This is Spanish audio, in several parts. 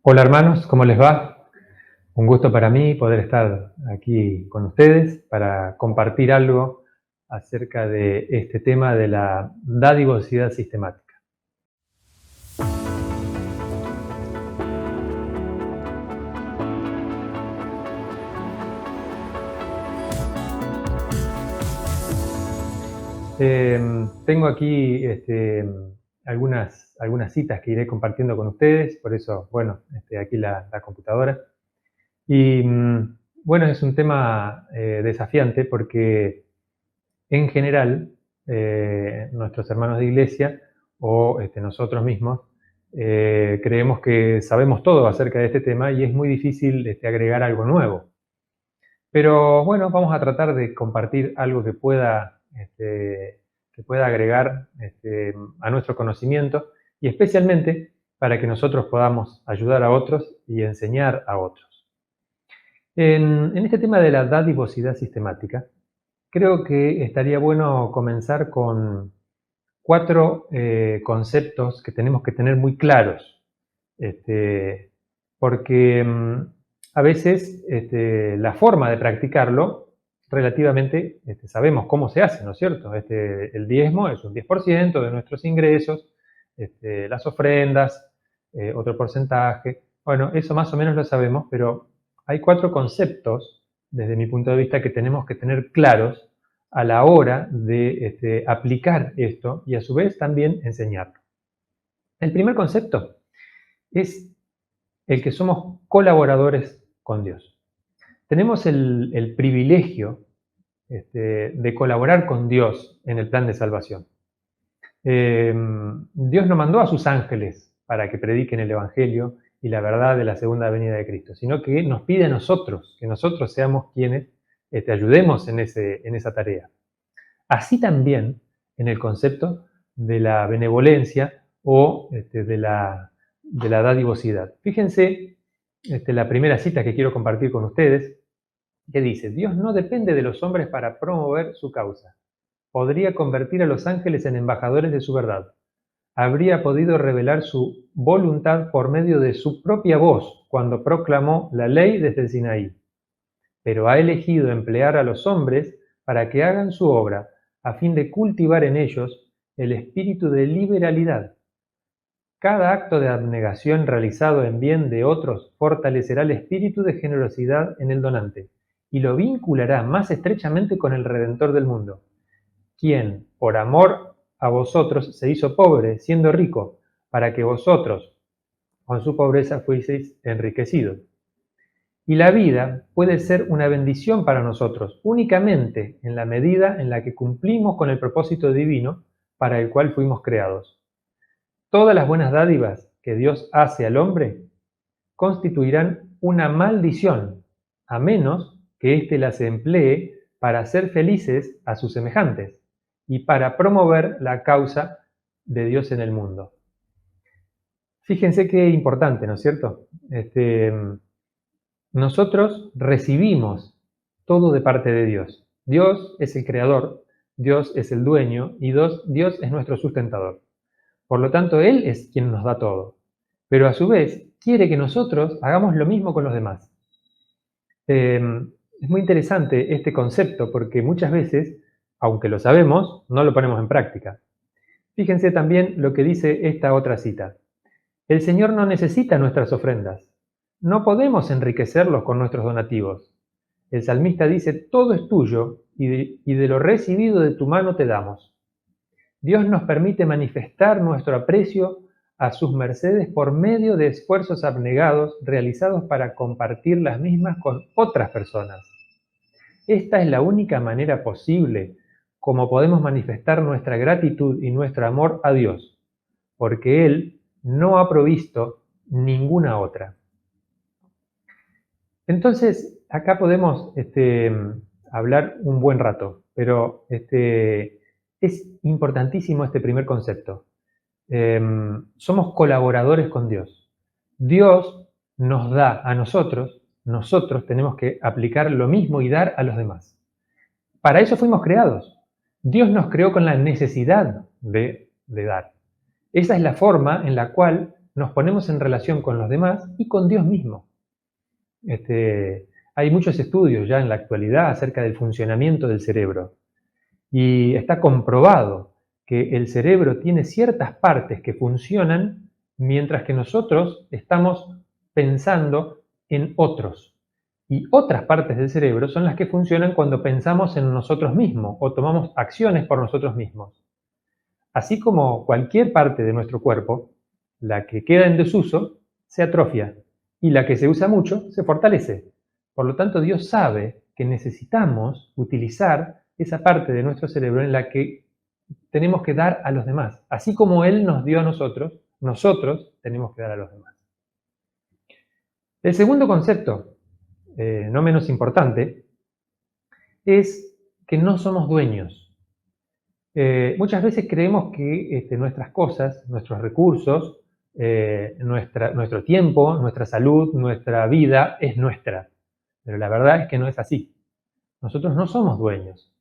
Hola hermanos, ¿cómo les va? Un gusto para mí poder estar aquí con ustedes para compartir algo acerca de este tema de la dadivosidad sistemática. Tengo aquí algunas citas que iré compartiendo con ustedes, por eso, bueno, aquí la computadora. Y bueno, es un tema desafiante porque en general nuestros hermanos de iglesia o nosotros mismos creemos que sabemos todo acerca de este tema y es muy difícil agregar algo nuevo. Pero bueno, vamos a tratar de compartir algo que pueda agregar a nuestro conocimiento y especialmente para que nosotros podamos ayudar a otros y enseñar a otros. En este tema de la dadivosidad sistemática, creo que estaría bueno comenzar con cuatro conceptos que tenemos que tener muy claros, porque a veces la forma de practicarlo, relativamente sabemos cómo se hace, ¿no es cierto? El diezmo es un 10% de nuestros ingresos, las ofrendas, otro porcentaje. Bueno, eso más o menos lo sabemos, pero hay cuatro conceptos, desde mi punto de vista, que tenemos que tener claros a la hora de aplicar esto y a su vez también enseñarlo. El primer concepto es el que somos colaboradores con Dios. Tenemos el privilegio de colaborar con Dios en el plan de salvación. Dios no mandó a sus ángeles para que prediquen el Evangelio y la verdad de la segunda venida de Cristo, sino que nos pide a nosotros, que nosotros seamos quienes ayudemos en esa tarea. Así también en el concepto de la benevolencia o de la dadivosidad. Fíjense la primera cita que quiero compartir con ustedes, que dice: Dios no depende de los hombres para promover su causa. Podría convertir a los ángeles en embajadores de su verdad. Habría podido revelar su voluntad por medio de su propia voz cuando proclamó la ley desde el Sinaí. Pero ha elegido emplear a los hombres para que hagan su obra, a fin de cultivar en ellos el espíritu de liberalidad. Cada acto de abnegación realizado en bien de otros fortalecerá el espíritu de generosidad en el donante y lo vinculará más estrechamente con el Redentor del mundo, quien, por amor a vosotros, se hizo pobre, siendo rico, para que vosotros, con su pobreza, fueseis enriquecidos. Y la vida puede ser una bendición para nosotros únicamente en la medida en la que cumplimos con el propósito divino para el cual fuimos creados. Todas las buenas dádivas que Dios hace al hombre constituirán una maldición, a menos que éste las emplee para hacer felices a sus semejantes y para promover la causa de Dios en el mundo. Fíjense qué importante, ¿no es cierto? Nosotros recibimos todo de parte de Dios. Dios es el creador, Dios es el dueño y Dios es nuestro sustentador. Por lo tanto, Él es quien nos da todo. Pero a su vez, quiere que nosotros hagamos lo mismo con los demás. Es muy interesante este concepto porque muchas veces, aunque lo sabemos, no lo ponemos en práctica. Fíjense también lo que dice esta otra cita. El Señor no necesita nuestras ofrendas. No podemos enriquecerlos con nuestros donativos. El salmista dice: todo es tuyo y de lo recibido de tu mano te damos. Dios nos permite manifestar nuestro aprecio a sus mercedes por medio de esfuerzos abnegados realizados para compartir las mismas con otras personas. Esta es la única manera posible como podemos manifestar nuestra gratitud y nuestro amor a Dios, porque Él no ha provisto ninguna otra. Entonces, acá podemos hablar un buen rato, pero es importantísimo este primer concepto. Somos colaboradores con Dios. Dios nos da a nosotros tenemos que aplicar lo mismo y dar a los demás. Para eso fuimos creados. Dios nos creó con la necesidad de dar. Esa es la forma en la cual nos ponemos en relación con los demás y con Dios mismo. Hay muchos estudios ya en la actualidad acerca del funcionamiento del cerebro y está comprobado que el cerebro tiene ciertas partes que funcionan mientras que nosotros estamos pensando en otros. Y otras partes del cerebro son las que funcionan cuando pensamos en nosotros mismos o tomamos acciones por nosotros mismos. Así como cualquier parte de nuestro cuerpo, la que queda en desuso se atrofia y la que se usa mucho se fortalece. Por lo tanto, Dios sabe que necesitamos utilizar esa parte de nuestro cerebro en la que tenemos que dar a los demás. Así como Él nos dio a nosotros, nosotros tenemos que dar a los demás. El segundo concepto, no menos importante, es que no somos dueños. Muchas veces creemos que nuestras cosas, nuestros recursos, nuestro tiempo, nuestra salud, nuestra vida es nuestra. Pero la verdad es que no es así. Nosotros no somos dueños.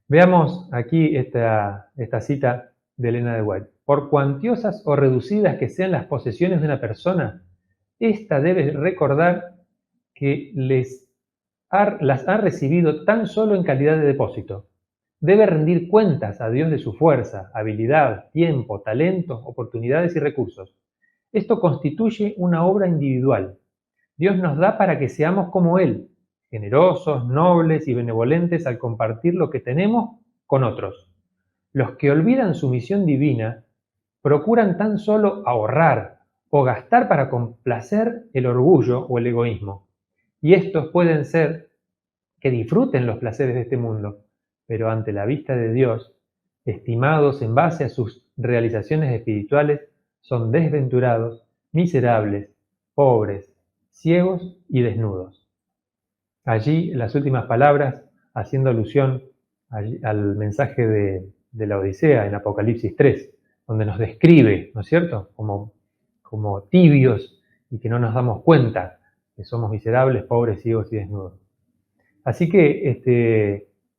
Veamos aquí esta cita de Elena de White. Por cuantiosas o reducidas que sean las posesiones de una persona, ésta debe recordar que las ha recibido tan solo en calidad de depósito. Debe rendir cuentas a Dios de su fuerza, habilidad, tiempo, talento, oportunidades y recursos. Esto constituye una obra individual. Dios nos da para que seamos como Él, generosos, nobles y benevolentes al compartir lo que tenemos con otros. Los que olvidan su misión divina procuran tan solo ahorrar o gastar para complacer el orgullo o el egoísmo. Y estos pueden ser que disfruten los placeres de este mundo, pero ante la vista de Dios, estimados en base a sus realizaciones espirituales, son desventurados, miserables, pobres, ciegos y desnudos. Allí las últimas palabras, haciendo alusión al mensaje de la Odisea en Apocalipsis 3, donde nos describe, ¿no es cierto?, como tibios y que no nos damos cuenta que somos miserables, pobres, ciegos y desnudos. Así que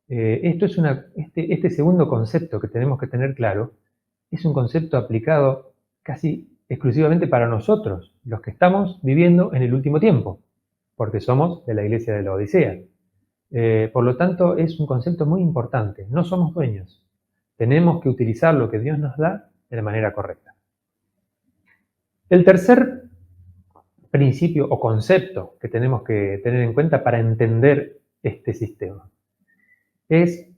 este segundo concepto que tenemos que tener claro es un concepto aplicado casi exclusivamente para nosotros, los que estamos viviendo en el último tiempo, porque somos de la iglesia de la Odisea. Por lo tanto, es un concepto muy importante. No somos dueños. Tenemos que utilizar lo que Dios nos da de la manera correcta. El tercer principio o concepto que tenemos que tener en cuenta para entender este sistema es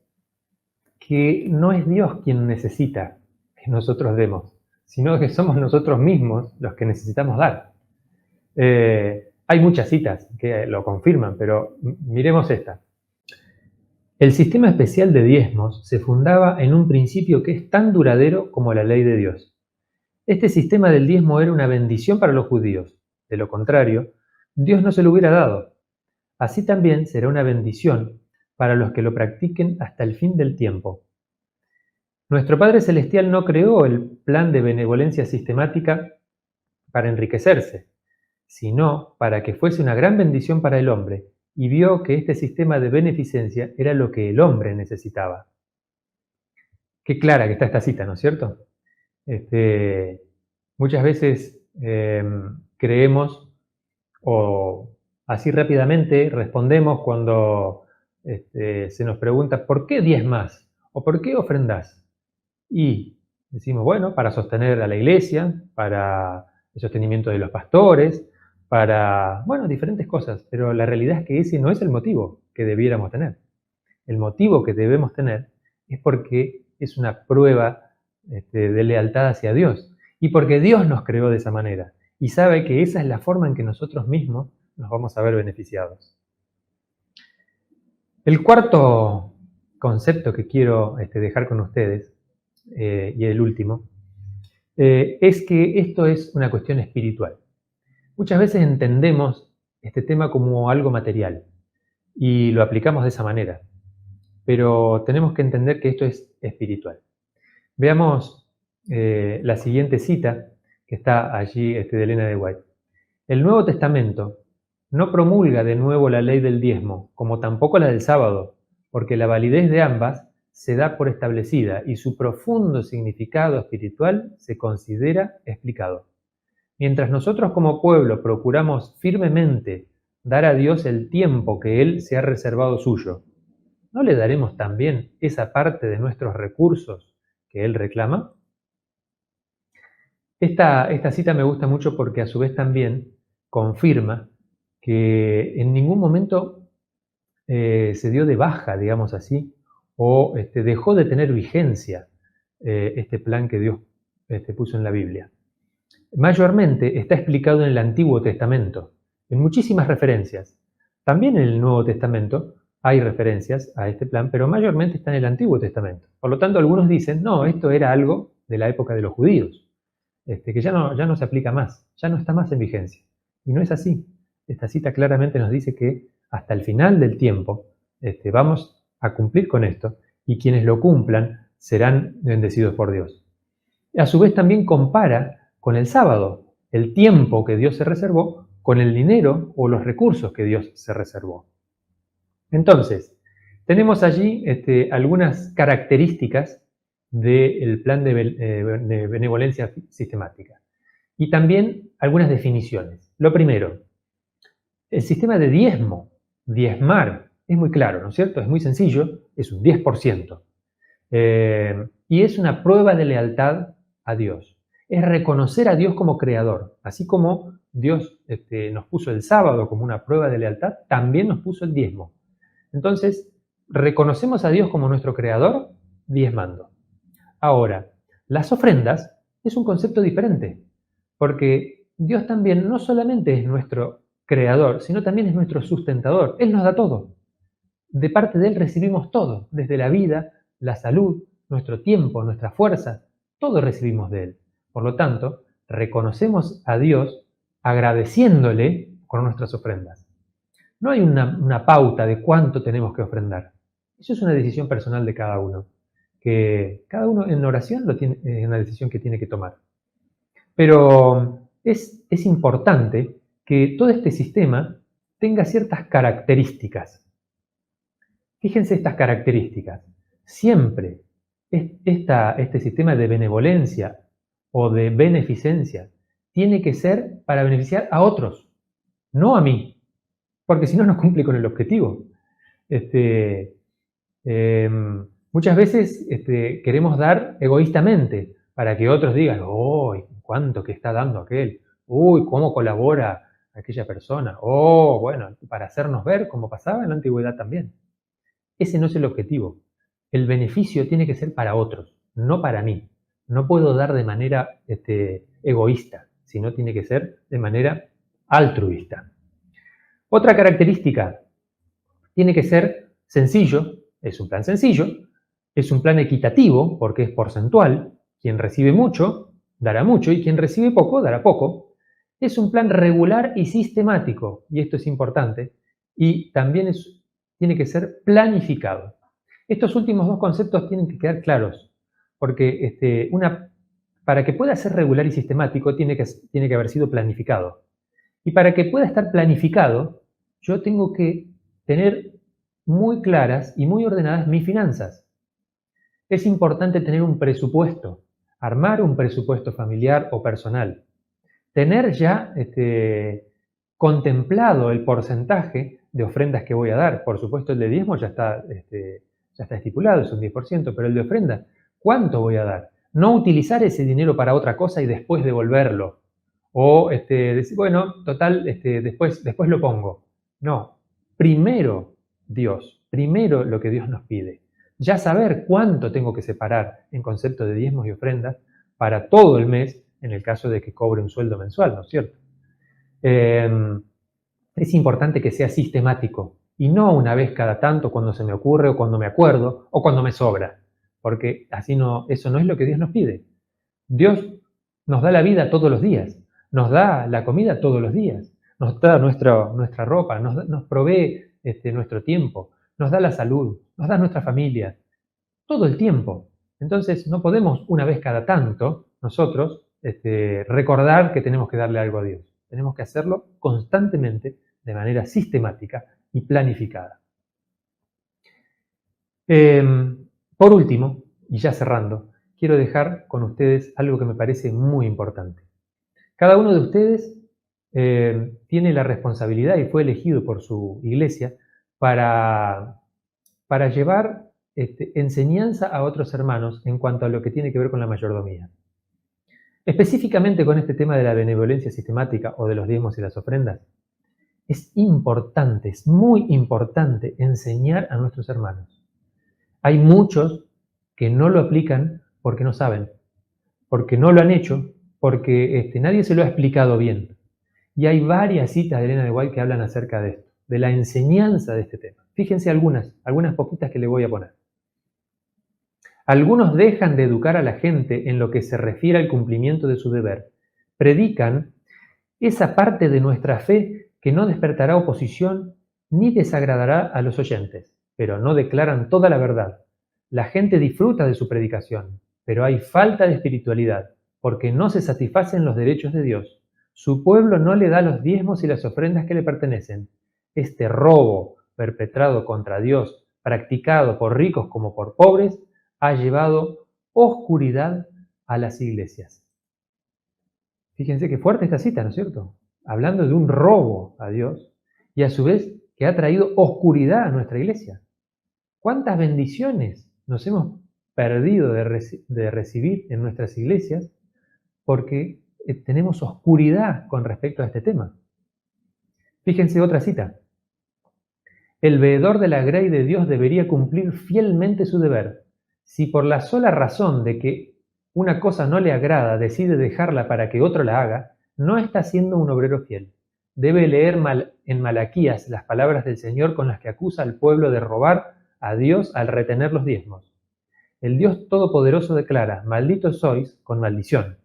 que no es Dios quien necesita que nosotros demos, sino que somos nosotros mismos los que necesitamos dar. Hay muchas citas que lo confirman, pero miremos esta. El sistema especial de diezmos se fundaba en un principio que es tan duradero como la ley de Dios. Este sistema del diezmo era una bendición para los judíos. De lo contrario, Dios no se lo hubiera dado. Así también será una bendición para los que lo practiquen hasta el fin del tiempo. Nuestro Padre Celestial no creó el plan de benevolencia sistemática para enriquecerse, sino para que fuese una gran bendición para el hombre, y vio que este sistema de beneficencia era lo que el hombre necesitaba. Qué clara que está esta cita, ¿no es cierto? Muchas veces creemos o así rápidamente respondemos cuando se nos pregunta ¿por qué diezmas? ¿O por qué ofrendás? Y decimos, bueno, para sostener a la iglesia, para el sostenimiento de los pastores, para, bueno, diferentes cosas, pero la realidad es que ese no es el motivo que debiéramos tener. El motivo que debemos tener es porque es una prueba de lealtad hacia Dios y porque Dios nos creó de esa manera y sabe que esa es la forma en que nosotros mismos nos vamos a ver beneficiados. El cuarto concepto que quiero dejar con ustedes, y el último, es que esto es una cuestión espiritual. Muchas veces entendemos este tema como algo material y lo aplicamos de esa manera, pero tenemos que entender que esto es espiritual. Veamos la siguiente cita que está allí de Elena de White. El Nuevo Testamento no promulga de nuevo la ley del diezmo, como tampoco la del sábado, porque la validez de ambas se da por establecida y su profundo significado espiritual se considera explicado. Mientras nosotros como pueblo procuramos firmemente dar a Dios el tiempo que Él se ha reservado suyo, ¿no le daremos también esa parte de nuestros recursos que Él reclama? Esta cita me gusta mucho porque a su vez también confirma que en ningún momento se dio de baja, digamos así, o dejó de tener vigencia este plan que Dios puso en la Biblia. Mayormente está explicado en el Antiguo Testamento, en muchísimas referencias. También en el Nuevo Testamento hay referencias a este plan, pero mayormente está en el Antiguo Testamento. Por lo tanto, algunos dicen, no, esto era algo de la época de los judíos, que ya no se aplica más, ya no está más en vigencia. Y no es así. Esta cita claramente nos dice que hasta el final del tiempo vamos a cumplir con esto y quienes lo cumplan serán bendecidos por Dios. A su vez también compara con el sábado, el tiempo que Dios se reservó con el dinero o los recursos que Dios se reservó. Entonces, tenemos allí algunas características del plan de benevolencia sistemática y también algunas definiciones. Lo primero, el sistema de diezmo, diezmar, es muy claro, ¿no es cierto? Es muy sencillo, es un 10%. Y es una prueba de lealtad a Dios. Es reconocer a Dios como creador. Así como Dios nos puso el sábado como una prueba de lealtad, también nos puso el diezmo. Entonces, reconocemos a Dios como nuestro creador diezmando. Ahora, las ofrendas es un concepto diferente, porque Dios también no solamente es nuestro creador, sino también es nuestro sustentador. Él nos da todo. De parte de Él recibimos todo, desde la vida, la salud, nuestro tiempo, nuestra fuerza, todo recibimos de Él. Por lo tanto, reconocemos a Dios agradeciéndole con nuestras ofrendas. No hay una pauta de cuánto tenemos que ofrendar. Eso es una decisión personal de cada uno, que cada uno en oración es una decisión que tiene que tomar. Pero es importante que todo este sistema tenga ciertas características. Fíjense estas características. Siempre este sistema de benevolencia o de beneficencia tiene que ser para beneficiar a otros, no a mí, porque si no, no cumple con el objetivo. Muchas veces queremos dar egoístamente para que otros digan, ¡oh, cuánto que está dando aquel! ¡Uy, cómo colabora aquella persona! ¡Oh, bueno! Para hacernos ver, como pasaba en la antigüedad también. Ese no es el objetivo. El beneficio tiene que ser para otros, no para mí. No puedo dar de manera egoísta, sino tiene que ser de manera altruista. Otra característica, tiene que ser sencillo, es un plan sencillo, es un plan equitativo porque es porcentual, quien recibe mucho dará mucho y quien recibe poco dará poco. Es un plan regular y sistemático, y esto es importante, y también tiene que ser planificado. Estos últimos dos conceptos tienen que quedar claros, porque para que pueda ser regular y sistemático tiene que haber sido planificado. Y para que pueda estar planificado, yo tengo que tener muy claras y muy ordenadas mis finanzas. Es importante tener un presupuesto, armar un presupuesto familiar o personal, tener ya contemplado el porcentaje de ofrendas que voy a dar. Por supuesto, el de diezmo ya está estipulado, es un 10%, pero el de ofrenda, ¿cuánto voy a dar? No utilizar ese dinero para otra cosa y después devolverlo. O decir, bueno, total, después lo pongo. No, primero Dios, primero lo que Dios nos pide. Ya saber cuánto tengo que separar en concepto de diezmos y ofrendas para todo el mes, en el caso de que cobre un sueldo mensual, ¿no es cierto? Es importante que sea sistemático y no una vez cada tanto cuando se me ocurre o cuando me acuerdo o cuando me sobra, porque eso no es lo que Dios nos pide. Dios nos da la vida todos los días, nos da la comida todos los días, nos da nuestra ropa, nos provee nuestro tiempo, nos da la salud, nos da nuestra familia, todo el tiempo. Entonces no podemos una vez cada tanto nosotros recordar que tenemos que darle algo a Dios. Tenemos que hacerlo constantemente, de manera sistemática y planificada. Por último, y ya cerrando, quiero dejar con ustedes algo que me parece muy importante. Cada uno de ustedes tiene la responsabilidad y fue elegido por su iglesia para llevar enseñanza a otros hermanos en cuanto a lo que tiene que ver con la mayordomía. Específicamente con este tema de la benevolencia sistemática o de los diezmos y las ofrendas, es importante, es muy importante enseñar a nuestros hermanos. Hay muchos que no lo aplican porque no saben, porque no lo han hecho, porque nadie se lo ha explicado bien. Y hay varias citas de Elena de White que hablan acerca de esto, de la enseñanza de este tema. Fíjense algunas poquitas que le voy a poner. Algunos dejan de educar a la gente en lo que se refiere al cumplimiento de su deber. Predican esa parte de nuestra fe que no despertará oposición ni desagradará a los oyentes, pero no declaran toda la verdad. La gente disfruta de su predicación, pero hay falta de espiritualidad, porque no se satisfacen los derechos de Dios. Su pueblo no le da los diezmos y las ofrendas que le pertenecen. Este robo perpetrado contra Dios, practicado por ricos como por pobres, ha llevado oscuridad a las iglesias. Fíjense qué fuerte esta cita, ¿no es cierto? Hablando de un robo a Dios y a su vez que ha traído oscuridad a nuestra iglesia. ¿Cuántas bendiciones nos hemos perdido de recibir en nuestras iglesias porque tenemos oscuridad con respecto a este tema? Fíjense otra cita. El veedor de la grey de Dios debería cumplir fielmente su deber. Si por la sola razón de que una cosa no le agrada decide dejarla para que otro la haga, no está siendo un obrero fiel. Debe leer en Malaquías las palabras del Señor con las que acusa al pueblo de robar a Dios al retener los diezmos. El Dios Todopoderoso declara, malditos sois con maldición.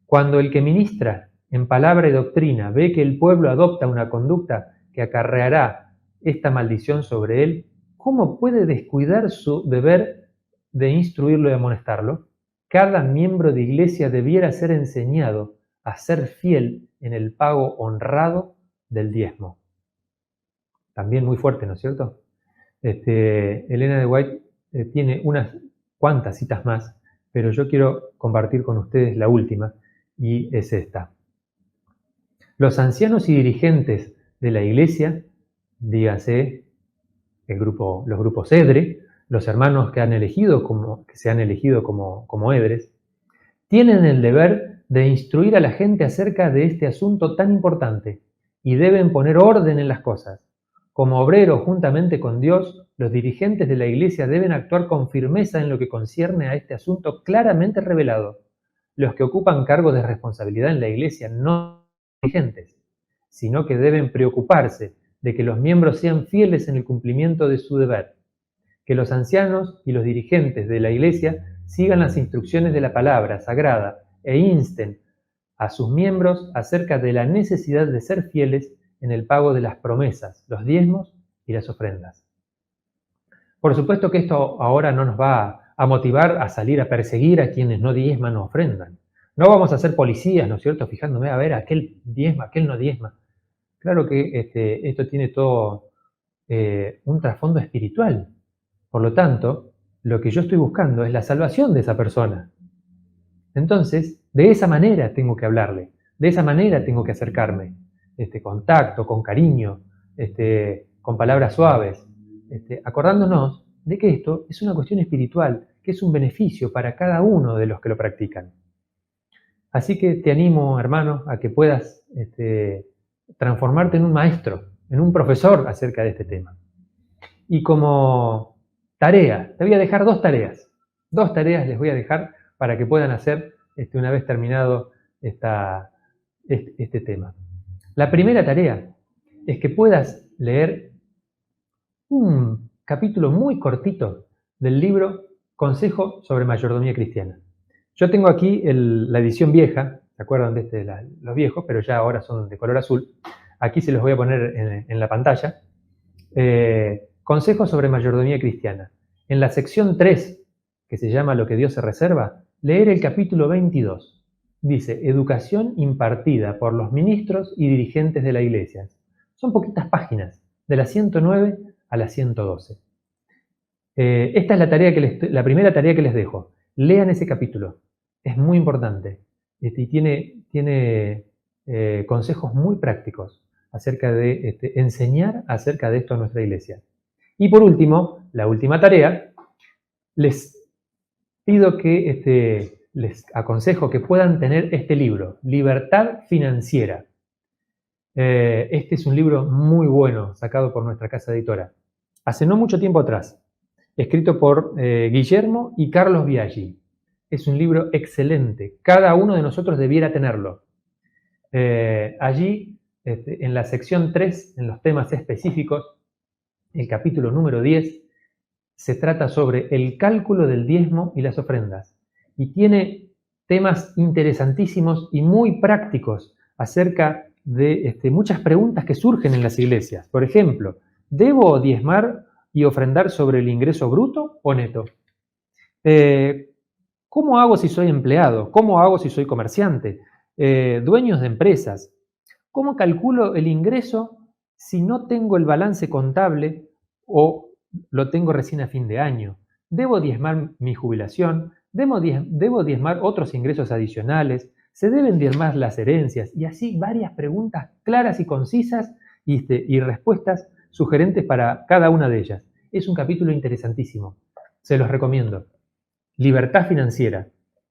Cuando el que ministra en palabra y doctrina ve que el pueblo adopta una conducta que acarreará esta maldición sobre él, ¿cómo puede descuidar su deber de instruirlo y amonestarlo? Cada miembro de iglesia debiera ser enseñado a ser fiel en el pago honrado del diezmo. También muy fuerte, ¿no es cierto? Elena de White tiene unas cuantas citas más, pero yo quiero compartir con ustedes la última, y es esta. Los ancianos y dirigentes de la iglesia, dígase los grupos EDRE, los hermanos que se han elegido como EDRES, tienen el deber de instruir a la gente acerca de este asunto tan importante y deben poner orden en las cosas. Como obreros juntamente con Dios, los dirigentes de la iglesia deben actuar con firmeza en lo que concierne a este asunto claramente revelado. Los que ocupan cargos de responsabilidad en la iglesia no son dirigentes, sino que deben preocuparse de que los miembros sean fieles en el cumplimiento de su deber. Que los ancianos y los dirigentes de la iglesia sigan las instrucciones de la palabra sagrada e insten a sus miembros acerca de la necesidad de ser fieles en el pago de las promesas, los diezmos y las ofrendas. Por supuesto que esto ahora no nos va a motivar a salir a perseguir a quienes no diezman o ofrendan. No vamos a ser policías, ¿no es cierto?, fijándome a ver aquel diezma, aquel no diezma. Claro que esto tiene todo un trasfondo espiritual. Por lo tanto, lo que yo estoy buscando es la salvación de esa persona. Entonces, de esa manera tengo que hablarle, de esa manera tengo que acercarme, con tacto, con cariño, con palabras suaves, acordándonos de que esto es una cuestión espiritual, que es un beneficio para cada uno de los que lo practican. Así que te animo, hermano, a que puedas transformarte en un maestro, en un profesor acerca de este tema. Y como tarea, te voy a dejar dos tareas. Dos tareas les voy a dejar para que puedan hacer una vez terminado este tema. La primera tarea es que puedas leer un capítulo muy cortito del libro Consejo sobre Mayordomía Cristiana. Yo tengo aquí la edición vieja, ¿se acuerdan de los viejos? Pero ya ahora son de color azul. Aquí se los voy a poner en la pantalla. Consejo sobre Mayordomía Cristiana. En la sección 3, que se llama Lo que Dios se reserva, leer el capítulo 22. Dice, educación impartida por los ministros y dirigentes de la iglesia. Son poquitas páginas, de la 109 a la 112. Esta es la primera tarea que les dejo. Lean ese capítulo. Es muy importante. y tiene consejos muy prácticos acerca de enseñar acerca de esto a nuestra iglesia. Y por último, la última tarea, les pido que les aconsejo que puedan tener este libro, Libertad Financiera. Este es un libro muy bueno, sacado por nuestra casa editora. Hace no mucho tiempo atrás, escrito por Guillermo y Carlos Biaggi. Es un libro excelente, cada uno de nosotros debiera tenerlo. Allí, en la sección 3, en los temas específicos, el capítulo número 10, se trata sobre el cálculo del diezmo y las ofrendas. Y tiene temas interesantísimos y muy prácticos acerca de muchas preguntas que surgen en las iglesias. Por ejemplo, ¿debo diezmar y ofrendar sobre el ingreso bruto o neto? ¿Cómo hago si soy empleado? ¿Cómo hago si soy comerciante? Dueños de empresas. ¿Cómo calculo el ingreso si no tengo el balance contable o lo tengo recién a fin de año? ¿Debo diezmar mi jubilación? ¿Debo diezmar otros ingresos adicionales? ¿Se deben diezmar las herencias? Y así varias preguntas claras y concisas y respuestas sugerentes para cada una de ellas. Es un capítulo interesantísimo. Se los recomiendo. Libertad financiera.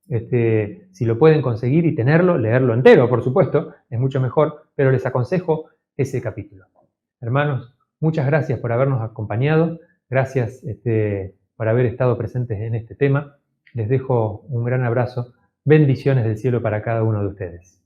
Si lo pueden conseguir y tenerlo, leerlo entero, por supuesto, es mucho mejor, pero les aconsejo ese capítulo. Hermanos, muchas gracias por habernos acompañado, gracias por haber estado presentes en este tema. Les dejo un gran abrazo, bendiciones del cielo para cada uno de ustedes.